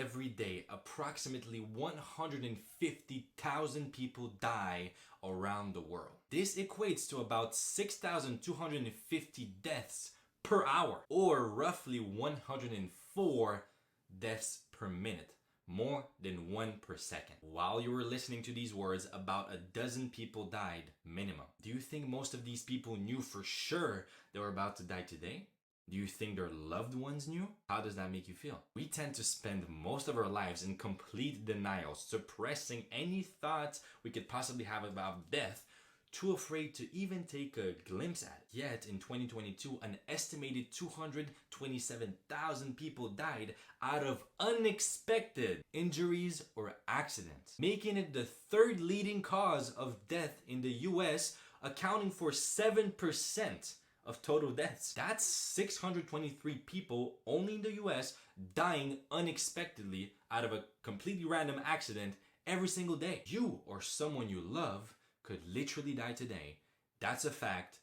every day, approximately 150,000 people die around the world. This equates to about 6,250 deaths per hour, or roughly 104 deaths per minute. More than 1 per second. While you were listening to these words, about a dozen people died minimum. Do you think most of these people knew for sure they were about to die today? Do you think their loved ones knew? How does that make you feel? We tend to spend most of our lives in complete denial, suppressing any thoughts we could possibly have about death, too afraid to even take a glimpse at it. Yet in 2022, an estimated 227,000 people died out of unexpected injuries or accidents, making it the third leading cause of death in the US, accounting for 7% of total deaths. That's 623 people only in the US dying unexpectedly out of a completely random accident every single day. You or someone you love could literally die today. That's a fact,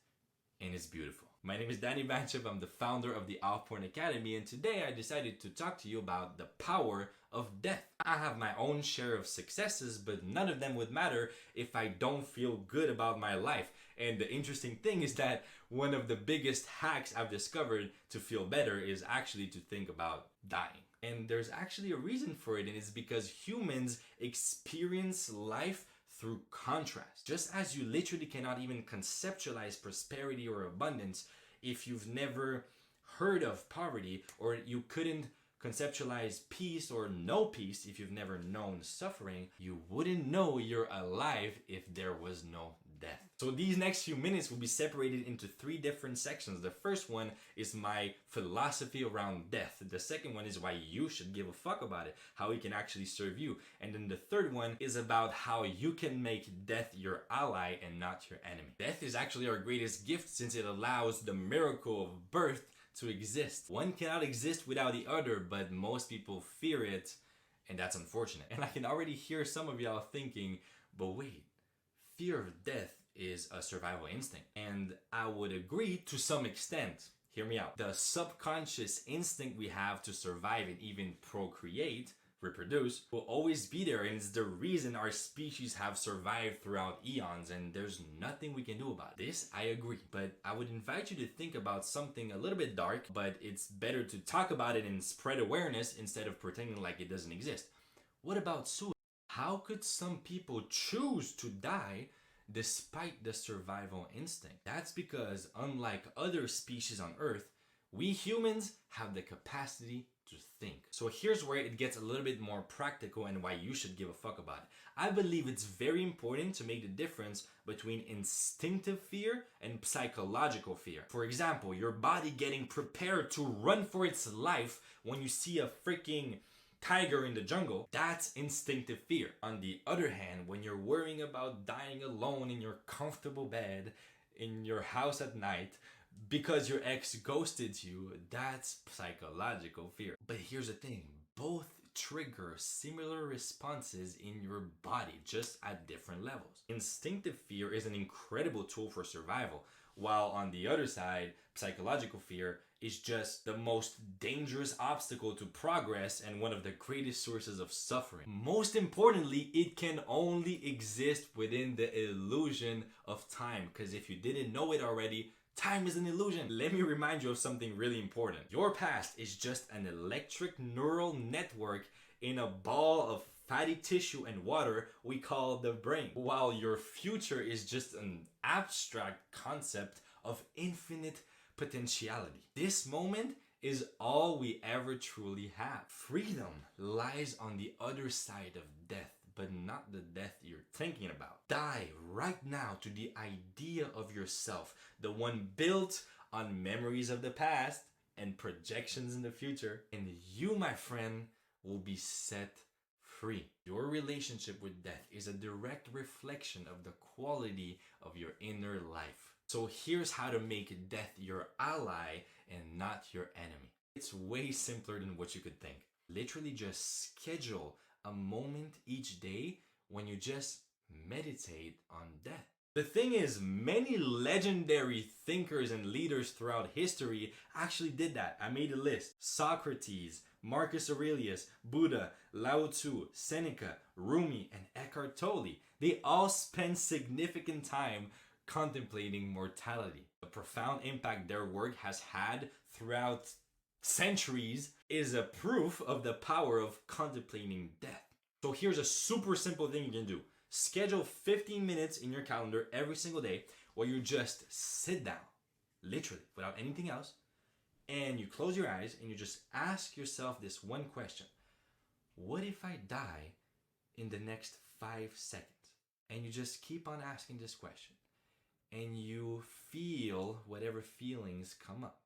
and it's beautiful. My name is Danny Banchev. I'm the founder of the Offpoint Academy, and today I decided to talk to you about the power of death. I have my own share of successes, but none of them would matter if I don't feel good about my life. And the interesting thing is that one of the biggest hacks I've discovered to feel better is actually to think about dying. And there's actually a reason for it, and it's because humans experience life through contrast. Just as you literally cannot even conceptualize prosperity or abundance if you've never heard of poverty, or you couldn't conceptualize peace or no peace if you've never known suffering, you wouldn't know you're alive if there was no death. So these next few minutes will be separated into 3 different sections. The first one is my philosophy around death. The second one is why you should give a fuck about it, how it can actually serve you. And then the third one is about how you can make death your ally and not your enemy. Death is actually our greatest gift since it allows the miracle of birth to exist. One cannot exist without the other, but most people fear it, and that's unfortunate. And I can already hear some of y'all thinking, but wait, fear of death is a survival instinct. And I would agree to some extent. Hear me out. The subconscious instinct we have to survive and even procreate, reproduce, will always be there, and it's the reason our species have survived throughout eons, and there's nothing we can do about it. This, I agree. But I would invite you to think about something a little bit dark, but it's better to talk about it and spread awareness instead of pretending like it doesn't exist. What about suicide? How could some people choose to die despite the survival instinct? That's because, unlike other species on Earth, we humans have the capacity to think. So here's where it gets a little bit more practical and why you should give a fuck about it. I believe it's very important to make the difference between instinctive fear and psychological fear. For example, your body getting prepared to run for its life when you see a freaking tiger in the jungle, that's instinctive fear. On the other hand, when you're worrying about dying alone in your comfortable bed in your house at night because your ex ghosted you, that's psychological fear. But here's the thing, both trigger similar responses in your body, just at different levels. Instinctive fear is an incredible tool for survival, while on the other side, psychological fear is just the most dangerous obstacle to progress and one of the greatest sources of suffering. Most importantly, it can only exist within the illusion of time, because if you didn't know it already, time is an illusion. Let me remind you of something really important. Your past is just an electric neural network in a ball of fatty tissue and water we call the brain, while your future is just an abstract concept of infinite potentiality. This moment is all we ever truly have. Freedom lies on the other side of death, but not the death you're thinking about. Die right now to the idea of yourself, the one built on memories of the past and projections in the future, and you, my friend, will be set free. Your relationship with death is a direct reflection of the quality of your inner life. So here's how to make death your ally and not your enemy. It's way simpler than what you could think. Literally just schedule a moment each day when you just meditate on death. The thing is, many legendary thinkers and leaders throughout history actually did that. I made a list. Socrates, Marcus Aurelius, Buddha, Lao Tzu, Seneca, Rumi, and Eckhart Tolle. They all spend significant time contemplating mortality. The profound impact their work has had throughout centuries is a proof of the power of contemplating death. So here's a super simple thing you can do. Schedule 15 minutes in your calendar every single day where you just sit down, literally, without anything else, and you close your eyes and you just ask yourself this one question. What if I die in the next 5 seconds? And you just keep on asking this question. And you feel whatever feelings come up.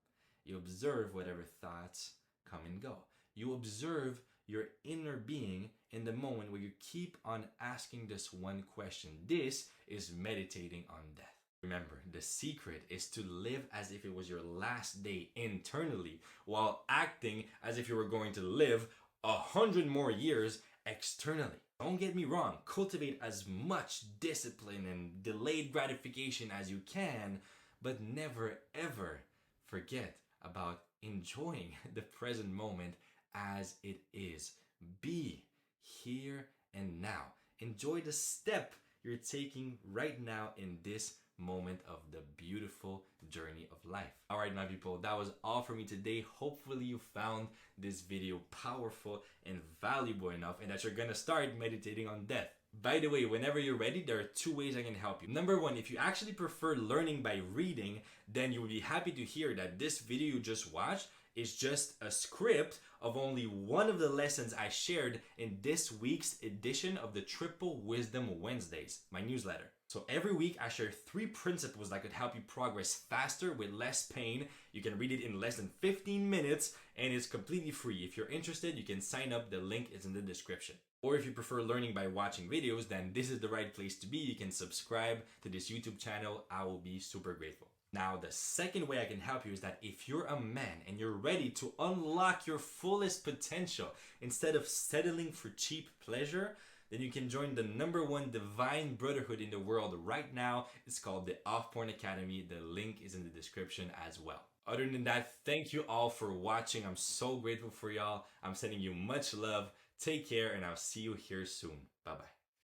You observe whatever thoughts come and go. You observe your inner being in the moment where you keep on asking this one question. This is meditating on death. Remember, the secret is to live as if it was your last day internally while acting as if you were going to live 100 more years externally. Don't get me wrong, cultivate as much discipline and delayed gratification as you can, but never ever forget about enjoying the present moment as it is. Be here and now. Enjoy the step you're taking right now in this moment of the beautiful journey of life. All right, my people, that was all for me today. Hopefully you found this video powerful and valuable enough and that you're gonna start meditating on death. By the way, whenever you're ready, there are 2 ways I can help you. Number 1, if you actually prefer learning by reading, then you will be happy to hear that this video you just watched is just a script of only one of the lessons I shared in this week's edition of the Triple Wisdom Wednesdays, my newsletter. So every week I share 3 principles that could help you progress faster with less pain. You can read it in less than 15 minutes and it's completely free. If you're interested, you can sign up. The link is in the description. Or if you prefer learning by watching videos, then this is the right place to be. You can subscribe to this YouTube channel. I will be super grateful. Now, the second way I can help you is that if you're a man and you're ready to unlock your fullest potential instead of settling for cheap pleasure, then you can join the #1 divine brotherhood in the world right now. It's called the Off Porn Academy. The link is in the description as well. Other than that, thank you all for watching. I'm so grateful for y'all. I'm sending you much love. Take care and I'll see you here soon. Bye-bye.